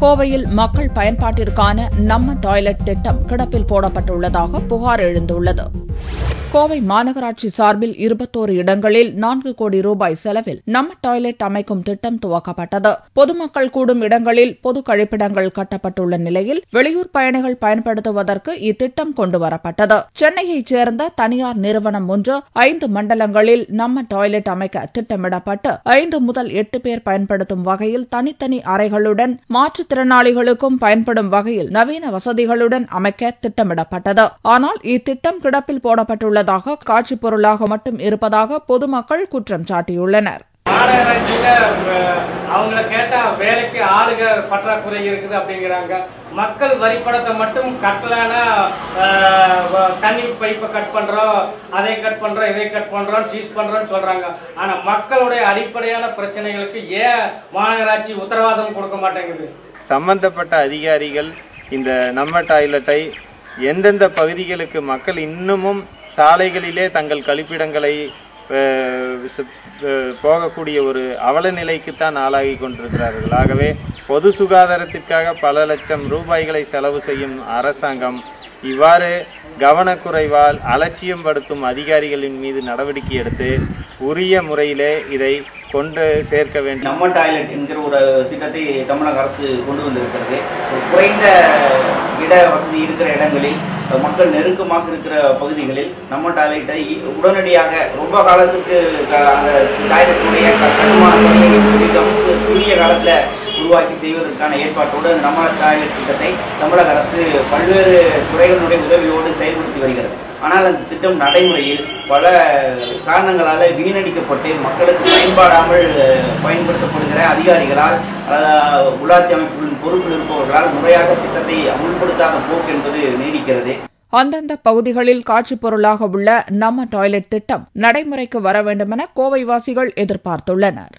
கோவையில் மக்கள் பயன்பாட்டிற்கான நம்ம டாய்லெட் திட்டம் கிடப்பில் போடப்பட்டுள்ளதாக புகார் எழுந்துள்ளது. கோவை மாநகராட்சி சார்பில் 21 இடங்களில் 4 கோடி ரூபாய் செலவில் நம்ம டாய்லெட் அமைக்கும் திட்டம் துவக்கப்பட்டது. பொதுமக்கள் கூடும் இடங்களில் பொது கழிப்பிடங்கள் கட்டப்பட்டுள்ள நிலையில் வெளியூர் பயணிகள் பயன்படுத்துவதற்கு இத்திட்டம் கொண்டுவரப்பட்டது. சென்னையைச் சேர்ந்த தனியார் நிறுவனம் ஒன்று 5 மண்டலங்களில் நம்ம டாய்லெட் அமைக்க திட்டமிடப்பட்டு 5 முதல் 8 பேர் பயன்படுத்தும் வகையில் தனித்தனி அறைகளுடன் மாற்றுத்திறனாளிகளுக்கும் பயன்படும் வகையில் நவீன வசதிகளுடன் அமைக்க திட்டமிடப்பட்டது. ஆனால் இத்திட்டம் கிடப்பில் போடப்பட்டுள்ளதாக காட்சி பொருளாக மட்டும் இருப்பதாக பொதுமக்கள் குற்றம் சாட்டியுள்ளனர். மாநகராட்சியில அவங்கள கேட்டா வேலைக்கு ஆளுக பற்றாக்குறை இருக்குது அப்படிங்கிறாங்க. மக்கள் வரிப்படத்தை மட்டும் கட்டலானா தண்ணி பைப்பை கட் பண்றோம், அதை கட் பண்றோம், இதை கட் பண்றோம், சீஸ் பண்றோம்னு சொல்றாங்க. ஆனா மக்களுடைய அடிப்படையான பிரச்சனைகளுக்கு ஏன் மாநகராட்சி உத்தரவாதம் கொடுக்க மாட்டேங்குது? சம்பந்தப்பட்ட அதிகாரிகள் இந்த நம்ம டாய்லெட்டை எந்தெந்த பகுதிகளுக்கு மக்கள் இன்னமும் சாலைகளிலே தங்கள் கழிப்பிடங்களை போகக்கூடிய ஒரு அவல நிலைக்குத்தான் ஆளாகி கொண்டிருக்கிறார்கள். ஆகவே பொது சுகாதாரத்திற்காக பல லட்சம் ரூபாய்களை செலவு செய்யும் அரசாங்கம் இவ்வாறு கவனக்குறைவால் அலட்சியம் படுத்தும் அதிகாரிகளின் மீது நடவடிக்கை எடுத்து உரிய முறையிலே இதை கொண்டு சேர்க்க வேண்டும். நம்ம டாய்லெட் என்கிற ஒரு திட்டத்தை தமிழக அரசு கொண்டு வந்திருக்கிறது. குறைந்த இட வசதி இருக்கிற இடங்களில், மக்கள் நெருக்கமாக இருக்கிற பகுதிகளில் நம்ம டாய்லெட்டை உடனடியாக ரொம்ப காலத்துக்கு அந்த டாய்லெட்டுடைய கட்டுமான குறுகிய காலத்தில் உருவாக்கி செய்வதற்கான ஏற்பாட்டோடு நம்ம டாய்லெட் திட்டத்தை தமிழக அரசு பல்வேறு துறைகளுடைய உதவியோடு செயல்படுத்தி வருகிறது. ஆனால் அந்த திட்டம் நடைமுறையில் பல காரணங்களால் வீணடிக்கப்பட்டு மக்களுக்கு பயன்படாமல் பயன்படுத்தப்படுகிற அதிகாரிகளால், உள்ளாட்சி அமைப்புகளின் பொறுப்பில் இருப்பவர்களால் முறையாக திட்டத்தை அமுல்படுத்தாத போக்கு என்பது நீடிக்கிறது. அந்தந்த பகுதிகளில் காட்சி பொருளாக உள்ள நம்ம டாய்லெட் திட்டம் நடைமுறைக்கு வர வேண்டுமென கோவைவாசிகள் எதிர்பார்த்துள்ளனர்.